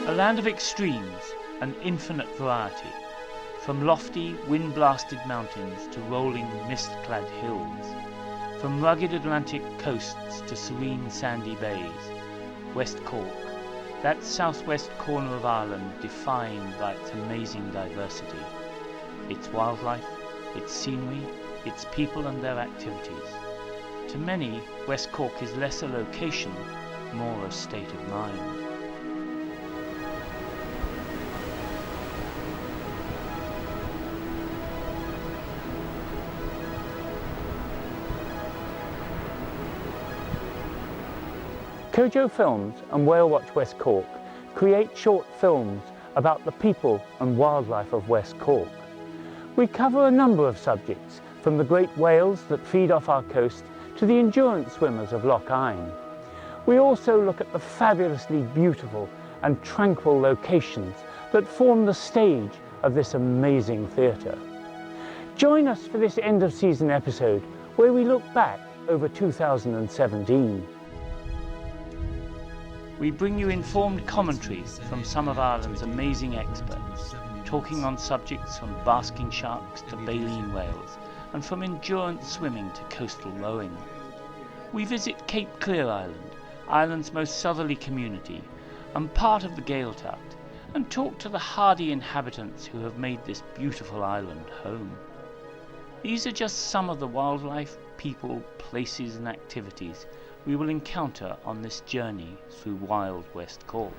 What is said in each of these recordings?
A land of extremes and infinite variety, from lofty, wind-blasted mountains to rolling, mist-clad hills, from rugged Atlantic coasts to serene sandy bays. West Cork, that southwest corner of Ireland defined by its amazing diversity, its wildlife, its scenery, its people and their activities. To many, West Cork is less a location, more a state of mind. Kojo Films and Whale Watch West Cork create short films about the people and wildlife of West Cork. We cover a number of subjects, from the great whales that feed off our coast to the endurance swimmers of Lough Ine. We also look at the fabulously beautiful and tranquil locations that form the stage of this amazing theatre. Join us for this end-of-season episode where we look back over 2017. We bring you informed commentaries from some of Ireland's amazing experts, talking on subjects from basking sharks to baleen whales, and from endurance swimming to coastal rowing. We visit Cape Clear Island, Ireland's most southerly community, and part of the Gaeltacht, and talk to the hardy inhabitants who have made this beautiful island home. These are just some of the wildlife, people, places and activities we will encounter on this journey through wild West Cork.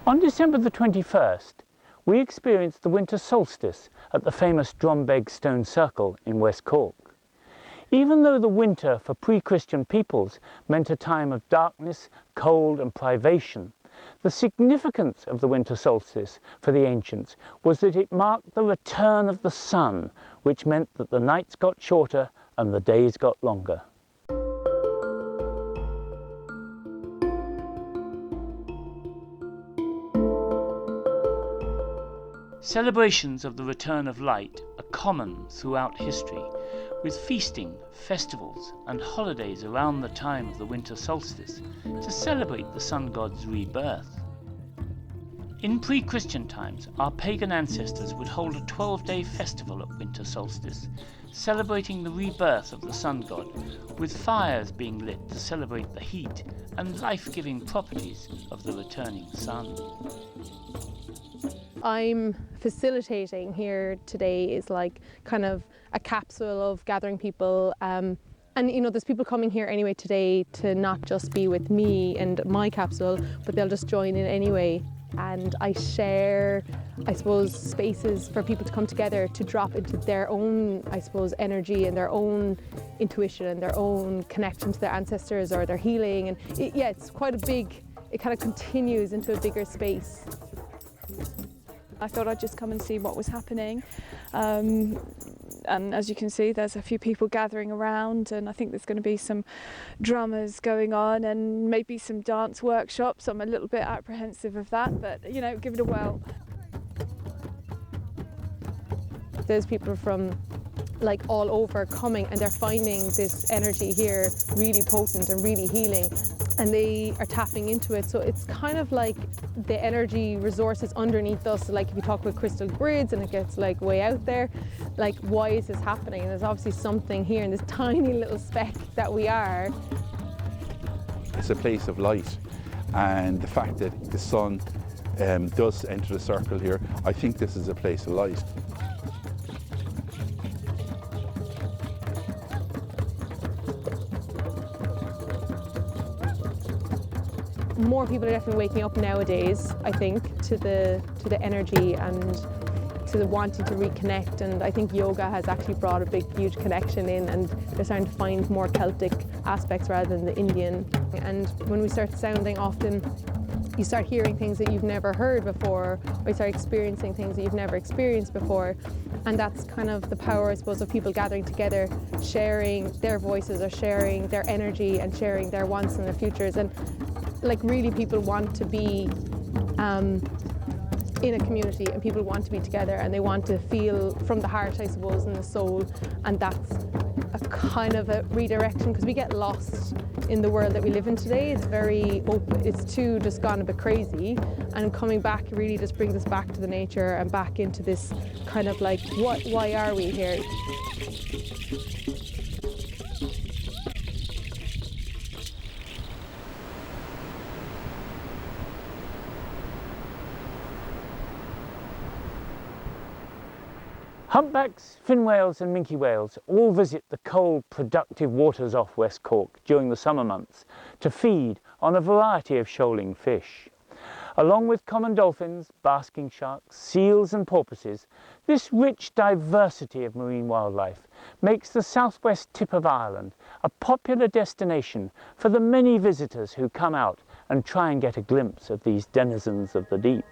On December the 21st, we experienced the winter solstice at the famous Drumbeg Stone Circle in West Cork. Even though the winter for pre-Christian peoples meant a time of darkness, cold and privation, the significance of the winter solstice for the ancients was that it marked the return of the sun, which meant that the nights got shorter and the days got longer. Celebrations of the return of light are common throughout history, with feasting, festivals and holidays around the time of the winter solstice to celebrate the sun god's rebirth. In pre-Christian times, our pagan ancestors would hold a 12-day festival at winter solstice, celebrating the rebirth of the sun god, with fires being lit to celebrate the heat and life-giving properties of the returning sun. I'm facilitating here today is like kind of a capsule of gathering people, and you know, there's people coming here anyway today to not just be with me and my capsule, but they'll just join in anyway. And I share, I suppose, spaces for people to come together to drop into their own, I suppose, energy and their own intuition and their own connection to their ancestors or their healing. And it's quite a big, it kind of continues into a bigger space. I thought I'd just come and see what was happening, and as you can see there's a few people gathering around, and I think there's going to be some drummers going on and maybe some dance workshops. I'm a little bit apprehensive of that, but you know, give it a whirl. There's people from like all over coming, and they're finding this energy here really potent and really healing, and they are tapping into it. So it's kind of like the energy resources underneath us, like if you talk about crystal grids and it gets like way out there, like why is this happening? And there's obviously something here in this tiny little speck that we are. It's a place of light, and the fact that the sun does enter the circle here, I think this is a place of light. More people are definitely waking up nowadays, I think, to the energy and to the wanting to reconnect, and I think yoga has actually brought a big, huge connection in, and they're starting to find more Celtic aspects rather than the Indian. And when we start sounding, often you start hearing things that you've never heard before, or you start experiencing things that you've never experienced before. And that's kind of the power, I suppose, of people gathering together, sharing their voices or sharing their energy and sharing their wants and their futures. And like really people want to be in a community, and people want to be together and they want to feel from the heart, I suppose, and the soul, and that's a kind of a redirection, because we get lost in the world that we live in today. It's very open, it's too just gone a bit crazy, and coming back really just brings us back to the nature and back into this kind of like, why are we here? Humpbacks, fin whales and minke whales all visit the cold, productive waters off West Cork during the summer months to feed on a variety of shoaling fish. Along with common dolphins, basking sharks, seals and porpoises, this rich diversity of marine wildlife makes the southwest tip of Ireland a popular destination for the many visitors who come out and try and get a glimpse of these denizens of the deep.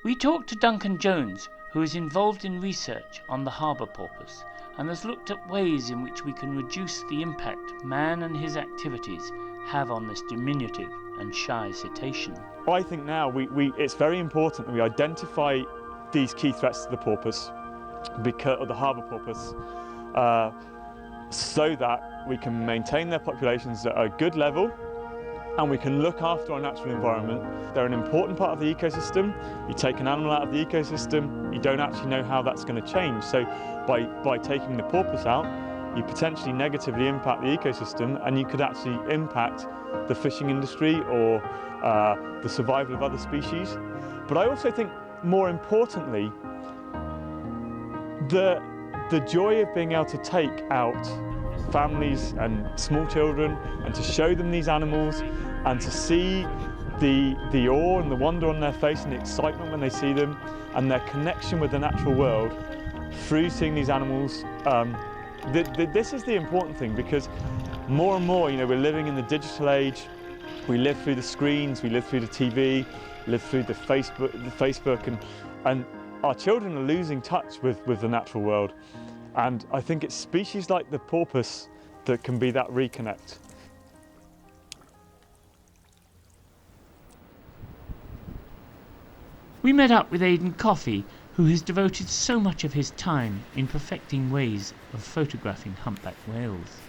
We talked to Duncan Jones, who is involved in research on the harbour porpoise and has looked at ways in which we can reduce the impact man and his activities have on this diminutive and shy cetacean. I think now it's very important that we identify these key threats to the porpoise, or the harbour porpoise, so that we can maintain their populations at a good level and we can look after our natural environment. They're an important part of the ecosystem. You take an animal out of the ecosystem, you don't actually know how that's going to change. So by taking the porpoise out, you potentially negatively impact the ecosystem, and you could actually impact the fishing industry or the survival of other species. But I also think, more importantly, the joy of being able to take out families and small children and to show them these animals and to see the awe and the wonder on their face and the excitement when they see them and their connection with the natural world through seeing these animals. This is the important thing, because more and more, we're living in the digital age. We live through the screens, we live through the TV, live through the Facebook, and our children are losing touch with the natural world. And I think it's species like the porpoise that can be that reconnect. We met up with Aidan Coffey, who has devoted so much of his time in perfecting ways of photographing humpback whales.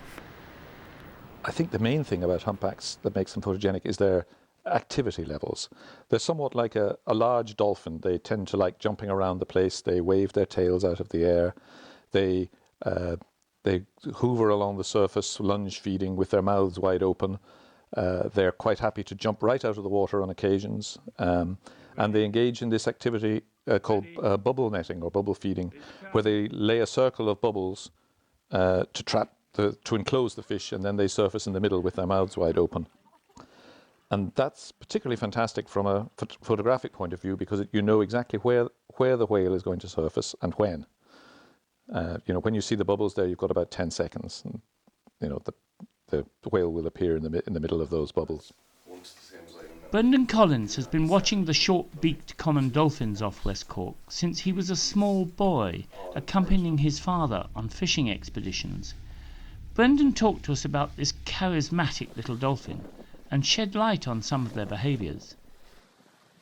I think the main thing about humpbacks that makes them photogenic is their activity levels. They're somewhat like a large dolphin. They tend to like jumping around the place. They wave their tails out of the air. They hoover along the surface, lunge feeding with their mouths wide open. They're quite happy to jump right out of the water on occasions. And they engage in this activity called bubble netting or bubble feeding, where they lay a circle of bubbles to enclose the fish, and then they surface in the middle with their mouths wide open. And that's particularly fantastic from a photographic point of view, because you know exactly where the whale is going to surface and when. When you see the bubbles there, you've got about 10 seconds, and the whale will appear in the middle of those bubbles. Brendan Collins has been watching the short-beaked common dolphins off West Cork since he was a small boy, accompanying his father on fishing expeditions. Brendan talked to us about this charismatic little dolphin and shed light on some of their behaviours.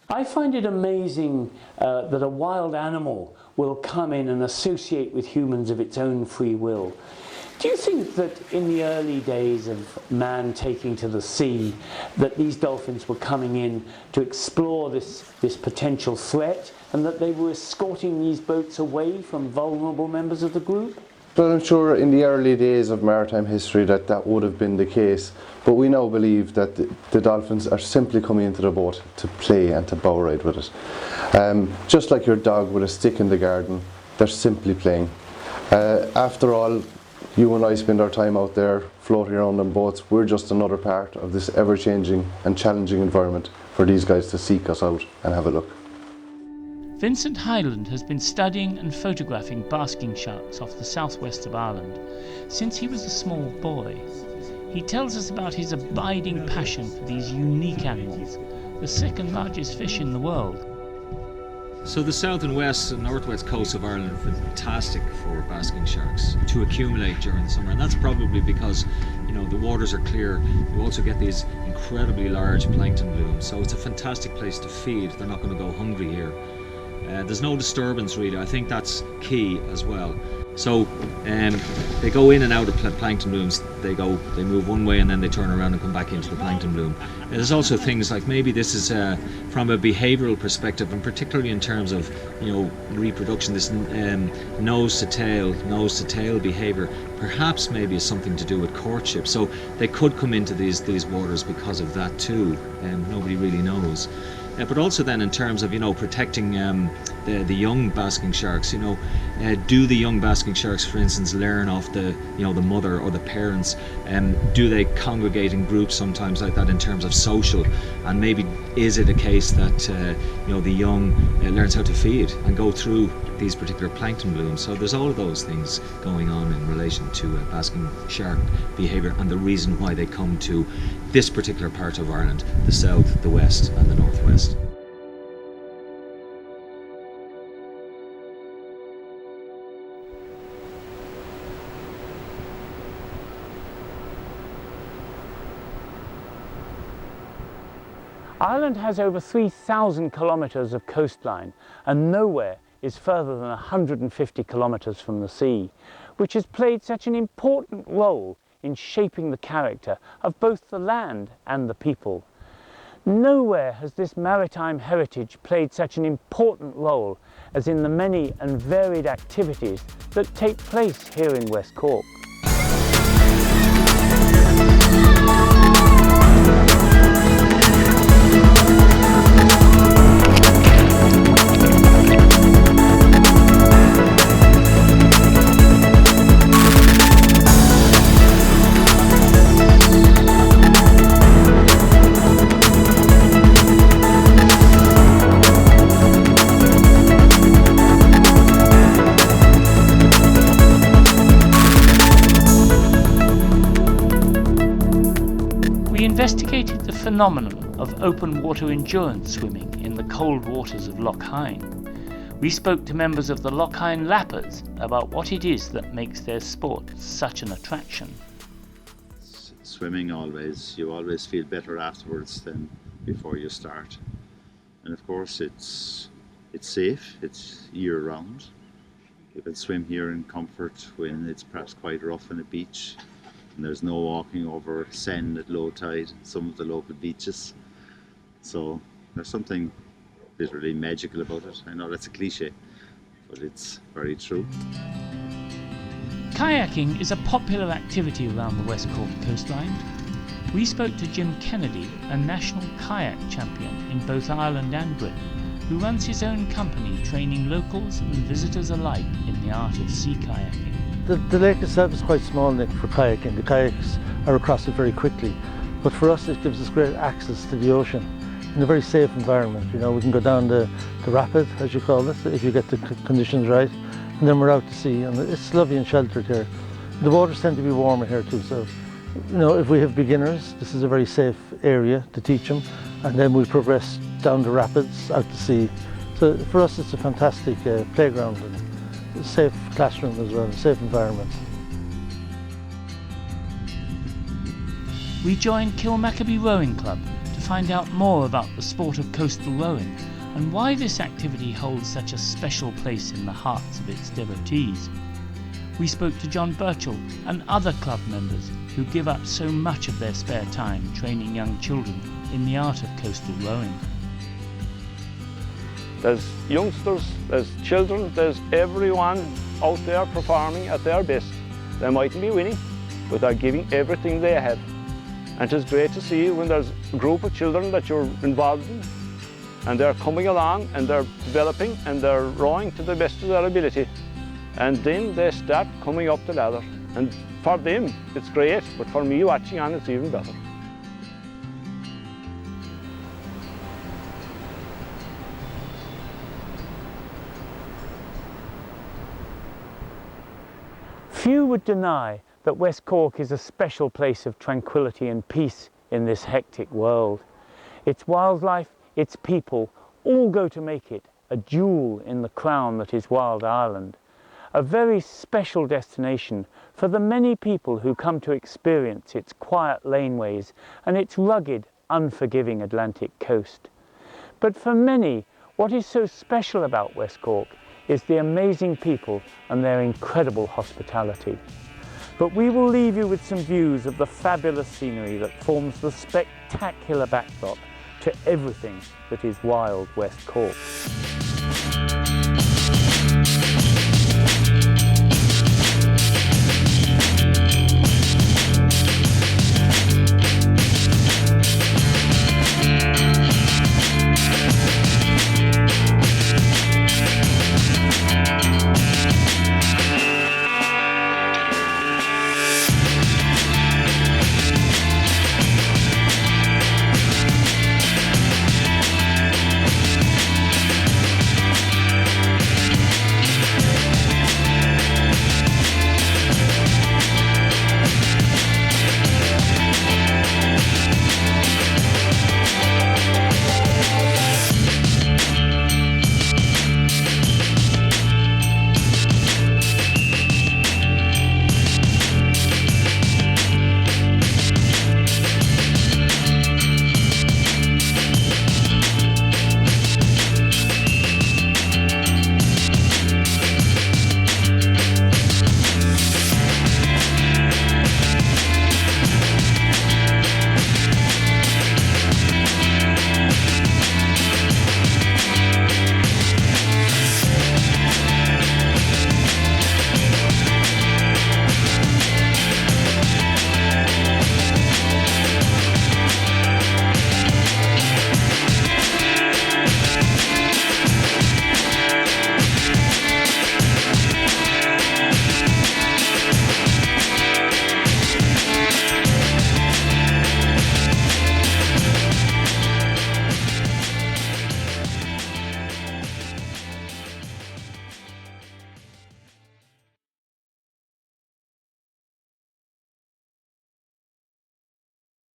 I find it amazing that a wild animal will come in and associate with humans of its own free will. Do you think that in the early days of man taking to the sea, that these dolphins were coming in to explore this potential threat, and that they were escorting these boats away from vulnerable members of the group? Well, I'm sure in the early days of maritime history that would have been the case, but we now believe that the dolphins are simply coming into the boat to play and to bow ride with it. Just like your dog with a stick in the garden, they're simply playing. After all, you and I spend our time out there floating around on boats. We're just another part of this ever-changing and challenging environment for these guys to seek us out and have a look. Vincent Hyland has been studying and photographing basking sharks off the southwest of Ireland since he was a small boy. He tells us about his abiding passion for these unique animals, the second largest fish in the world. So the south and west and northwest coasts of Ireland are fantastic for basking sharks to accumulate during the summer, and that's probably because, you know, the waters are clear. You also get these incredibly large plankton blooms, so it's a fantastic place to feed. They're not going to go hungry here. There's no disturbance really. I think that's key as well. So they go in and out of plankton blooms. They move one way and then they turn around and come back into the plankton bloom. And there's also things like, maybe this is from a behavioural perspective, and particularly in terms of, you know, reproduction, this nose to tail behaviour perhaps maybe is something to do with courtship. So they could come into these waters because of that too, and nobody really knows. But also then in terms of, you know, protecting the young basking sharks, you know, do the young basking sharks, for instance, learn off the, you know, the mother or the parents? Do they congregate in groups sometimes like that in terms of social? And maybe is it a case that, you know, the young learns how to feed and go through these particular plankton blooms? So there's all of those things going on in relation to basking shark behaviour and the reason why they come to this particular part of Ireland, the south, the west and the northwest. Ireland has over 3,000 kilometres of coastline, and nowhere is further than 150 kilometres from the sea, which has played such an important role in shaping the character of both the land and the people. Nowhere has this maritime heritage played such an important role as in the many and varied activities that take place here in West Cork. We investigated the phenomenon of open water endurance swimming in the cold waters of Loch Hyne. We spoke to members of the Loch Hyne Lappers about what it is that makes their sport such an attraction. Swimming you always feel better afterwards than before you start. And of course it's safe, it's year round. You can swim here in comfort when it's perhaps quite rough on a beach. And there's no walking over sand at low tide, some of the local beaches. So there's something literally magical about it. I know that's a cliche, but it's very true. Kayaking is a popular activity around the West Cork coastline. We spoke to Jim Kennedy, a national kayak champion in both Ireland and Britain, who runs his own company training locals and visitors alike in the art of sea kayaking. The lake itself is quite small, Nick, for kayaking. The kayaks are across it very quickly. But for us, it gives us great access to the ocean in a very safe environment. You know, we can go down the rapid, as you call it, if you get the conditions right. And then we're out to sea, and it's lovely and sheltered here. The waters tend to be warmer here too, so, you know, if we have beginners, this is a very safe area to teach them. And then we progress down the rapids, out to sea. So for us, it's a fantastic playground. And a safe classroom as well, a safe environment. We joined Kilmackabie Rowing Club to find out more about the sport of coastal rowing and why this activity holds such a special place in the hearts of its devotees. We spoke to John Birchall and other club members who give up so much of their spare time training young children in the art of coastal rowing. There's youngsters, there's children, there's everyone out there performing at their best. They mightn't be winning, but they're giving everything they have. And it's great to see when there's a group of children that you're involved in, and they're coming along and they're developing and they're rowing to the best of their ability. And then they start coming up the ladder. And for them, it's great, but for me watching on, it's even better. Few would deny that West Cork is a special place of tranquility and peace in this hectic world. Its wildlife, its people, all go to make it a jewel in the crown that is Wild Ireland, a very special destination for the many people who come to experience its quiet laneways and its rugged, unforgiving Atlantic coast. But for many, what is so special about West Cork is the amazing people and their incredible hospitality. But we will leave you with some views of the fabulous scenery that forms the spectacular backdrop to everything that is wild West Cork.